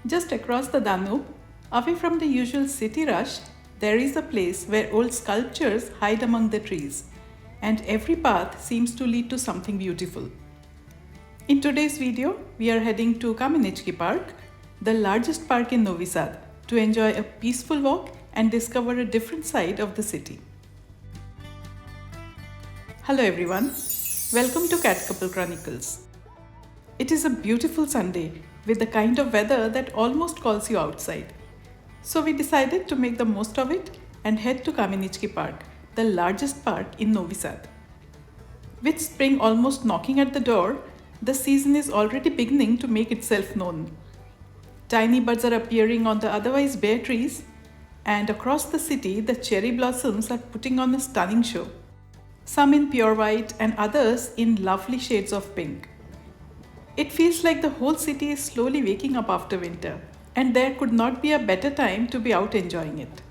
Just across the Danube, away from the usual city rush, there is a place where old sculptures hide among the trees, and every path seems to lead to something beautiful. In today's video, we are heading to Kamenički Park, the largest park in Novi Sad, to enjoy a peaceful walk and discover a different side of the city. Hello everyone, welcome to Cat Couple Chronicles. It is a beautiful Sunday with the kind of weather that almost calls you outside. So we decided to make the most of it and head to Kamenički Park, the largest park in Novi Sad. With spring almost knocking at the door, the season is already beginning to make itself known. Tiny buds are appearing on the otherwise bare trees, and across the city the cherry blossoms are putting on a stunning show. Some in pure white and others in lovely shades of pink. It feels like the whole city is slowly waking up after winter, and there could not be a better time to be out enjoying it.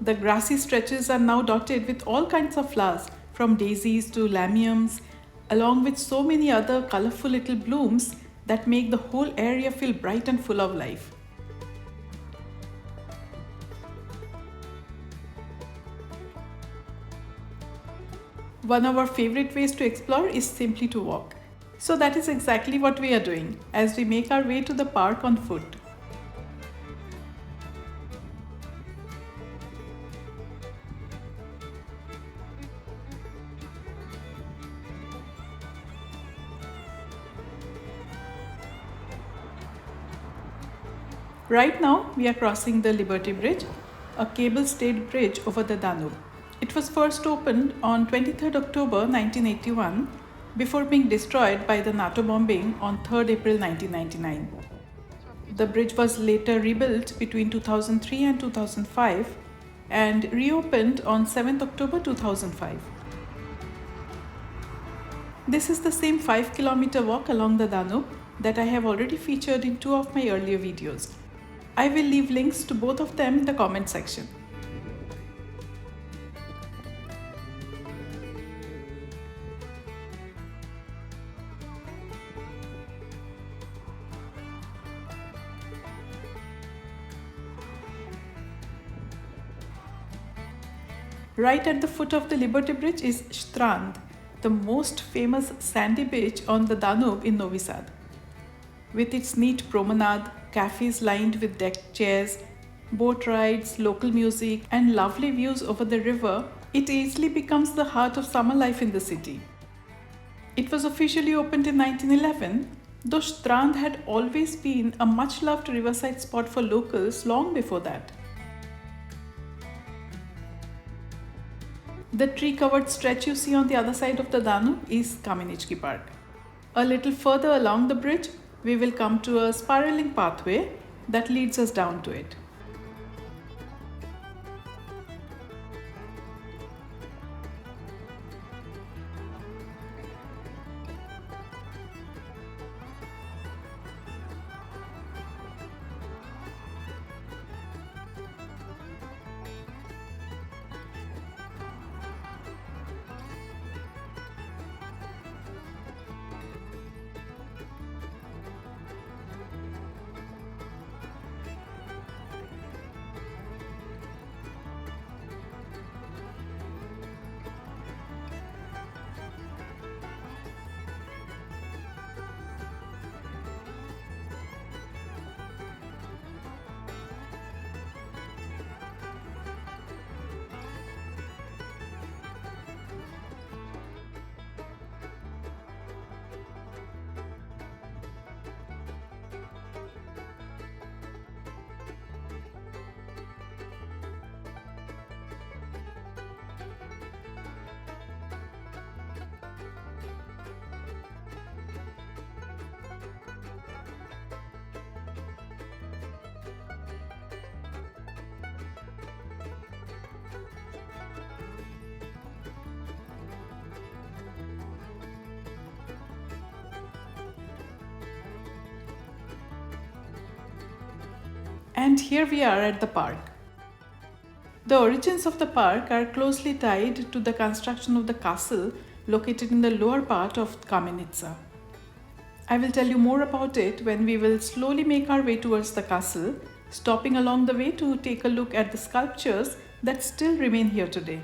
The grassy stretches are now dotted with all kinds of flowers, from daisies to lamiums, along with so many other colorful little blooms that make the whole area feel bright and full of life. One of our favorite ways to explore is simply to walk. So that is exactly what we are doing as we make our way to the park on foot. Right now we are crossing the Liberty Bridge, a cable-stayed bridge over the Danube. It was first opened on 23rd October 1981 before being destroyed by the NATO bombing on 3rd April 1999. The bridge was later rebuilt between 2003 and 2005 and reopened on 7th October 2005. This is the same 5-kilometer walk along the Danube that I have already featured in 2 of my earlier videos. I will leave links to both of them in the comment section. Right at the foot of the Liberty Bridge is Strand, the most famous sandy beach on the Danube in Novi Sad. With its neat promenade, cafes lined with decked chairs, boat rides, local music, and lovely views over the river, it easily becomes the heart of summer life in the city. It was officially opened in 1911, though Strand had always been a much-loved riverside spot for locals long before that. The tree-covered stretch you see on the other side of the Danube is Kamenički Park. A little further along the bridge, we will come to a spiraling pathway that leads us down to it. And here we are at the park. The origins of the park are closely tied to the construction of the castle located in the lower part of Kamenica. I will tell you more about it when we will slowly make our way towards the castle, stopping along the way to take a look at the sculptures that still remain here today.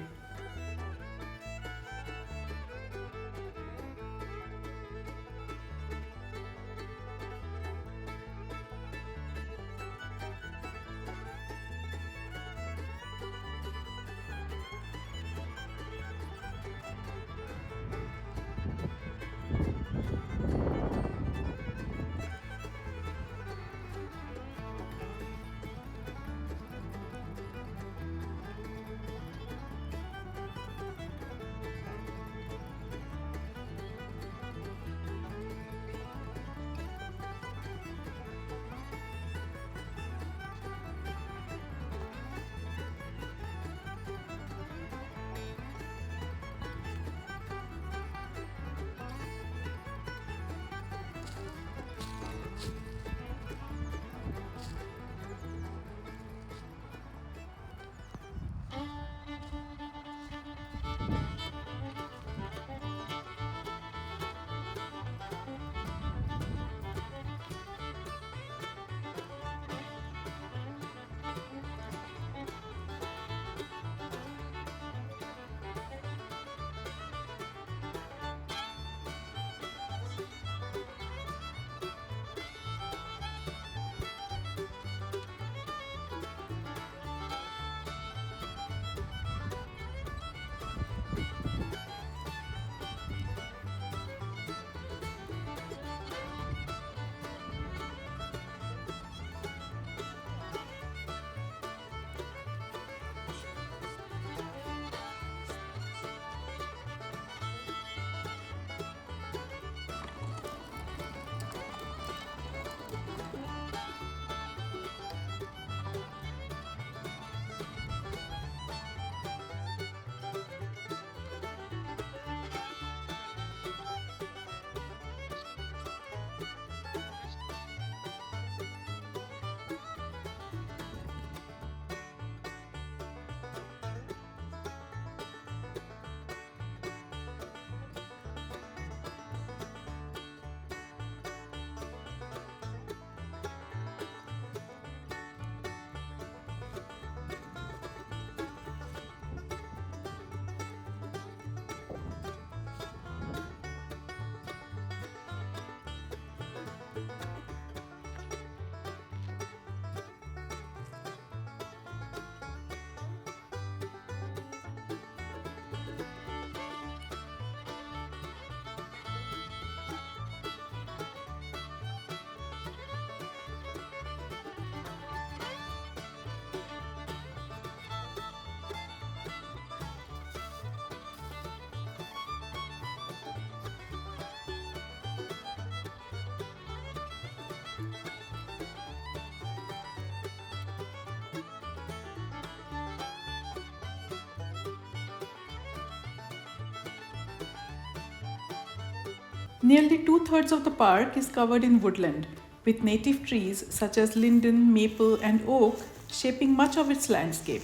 Nearly two-thirds of the park is covered in woodland, with native trees such as linden, maple, and oak shaping much of its landscape.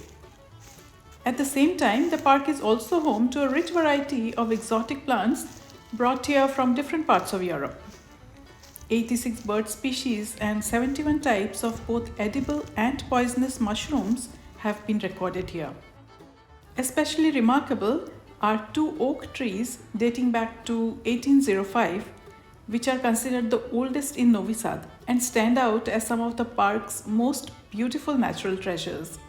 At the same time, the park is also home to a rich variety of exotic plants brought here from different parts of Europe. 86 bird species and 71 types of both edible and poisonous mushrooms have been recorded here. Especially remarkable are two oak trees dating back to 1805, which are considered the oldest in Novi Sad and stand out as some of the park's most beautiful natural treasures.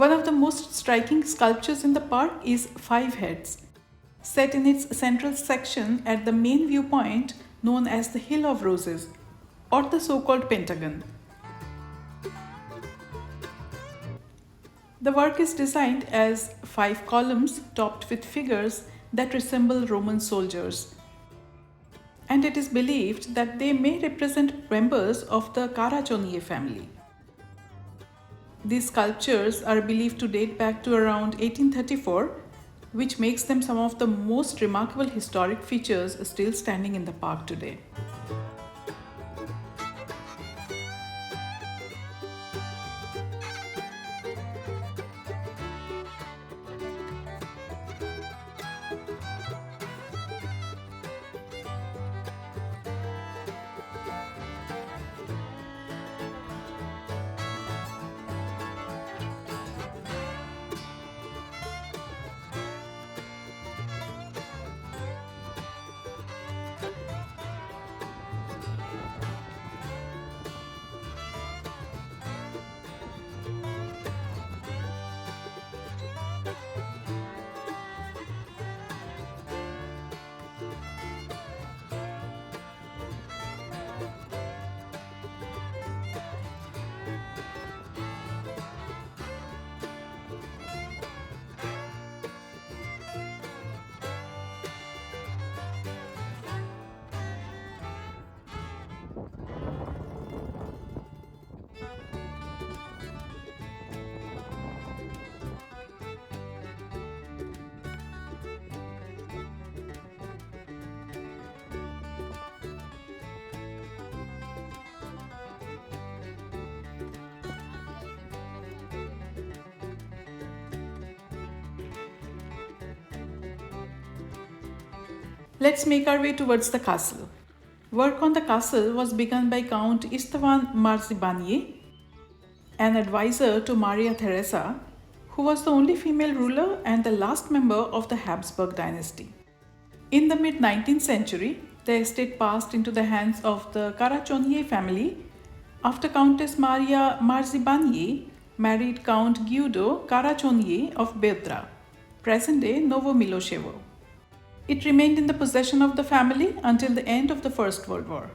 One of the most striking sculptures in the park is Five Heads, set in its central section at the main viewpoint known as the Hill of Roses, or the so-called Pentagon. The work is designed as 5 columns topped with figures that resemble Roman soldiers, and it is believed that they may represent members of the Caraccioli family. These sculptures are believed to date back to around 1834, which makes them some of the most remarkable historic features still standing in the park today. Let's make our way towards the castle. Work on the castle was begun by Count Istvan Marzibanian, an advisor to Maria Theresa, who was the only female ruler and the last member of the Habsburg dynasty. In the mid-19th century, the estate passed into the hands of the Caraccioli family after Countess Maria Marzibanian married Count Guido Caraccioli of Bedra, present-day Novo Miloševo. It remained in the possession of the family until the end of the First World War.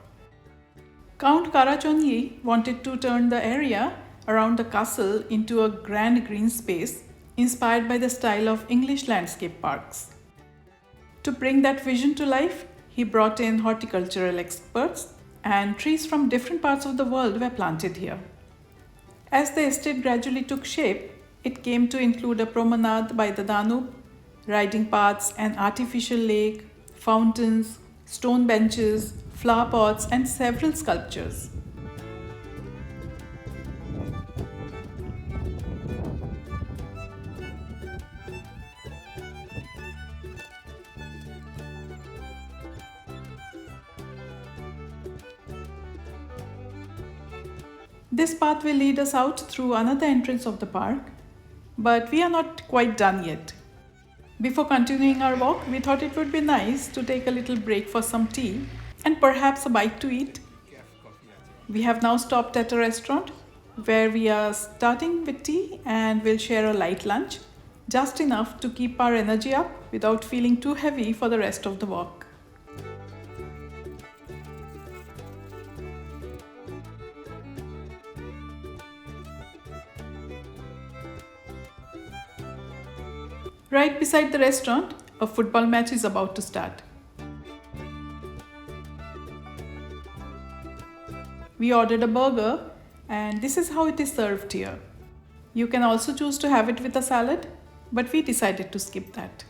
Count Caraccioli wanted to turn the area around the castle into a grand green space inspired by the style of English landscape parks. To bring that vision to life, he brought in horticultural experts, and trees from different parts of the world were planted here. As the estate gradually took shape, it came to include a promenade by the Danube, riding paths, an artificial lake, fountains, stone benches, flower pots, and several sculptures. This path will lead us out through another entrance of the park, but we are not quite done yet. Before continuing our walk, we thought it would be nice to take a little break for some tea and perhaps a bite to eat. We have now stopped at a restaurant where we are starting with tea and we'll share a light lunch, just enough to keep our energy up without feeling too heavy for the rest of the walk. Right beside the restaurant, a football match is about to start. We ordered a burger, and this is how it is served here. You can also choose to have it with a salad, but we decided to skip that.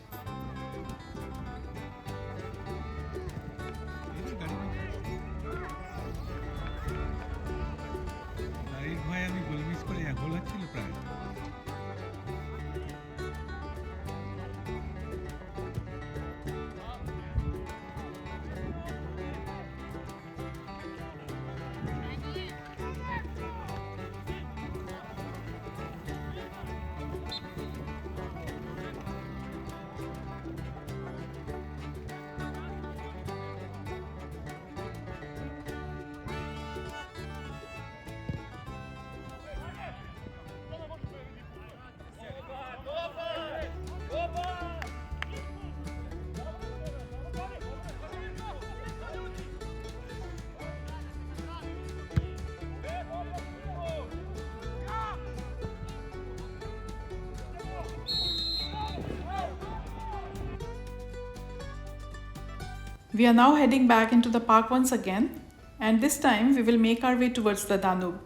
We are now heading back into the park once again, and this time we will make our way towards the Danube,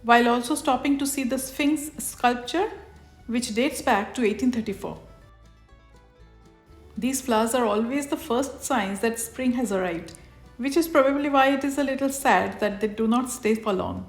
while also stopping to see the Sphinx sculpture, which dates back to 1834. These flowers are always the first signs that spring has arrived, which is probably why it is a little sad that they do not stay for long.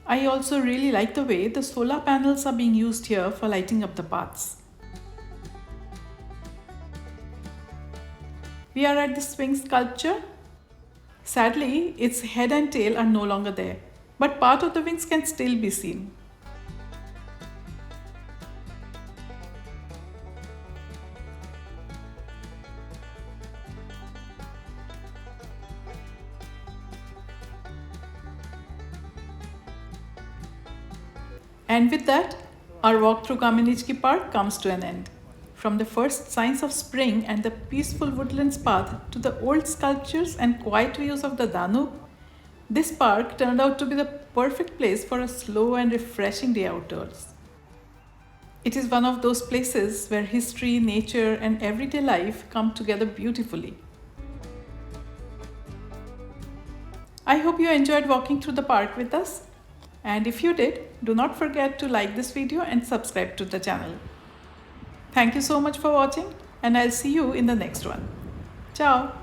I also really like the way the solar panels are being used here for lighting up the paths. We are at the Sphinx sculpture. Sadly, its head and tail are no longer there, but part of the wings can still be seen. And with that, our walk through Kamenički Park comes to an end. From the first signs of spring and the peaceful woodlands path to the old sculptures and quiet views of the Danube, this park turned out to be the perfect place for a slow and refreshing day outdoors. It is one of those places where history, nature, and everyday life come together beautifully. I hope you enjoyed walking through the park with us. And if you did, do not forget to like this video and subscribe to the channel. Thank you so much for watching, and I'll see you in the next one. Ciao!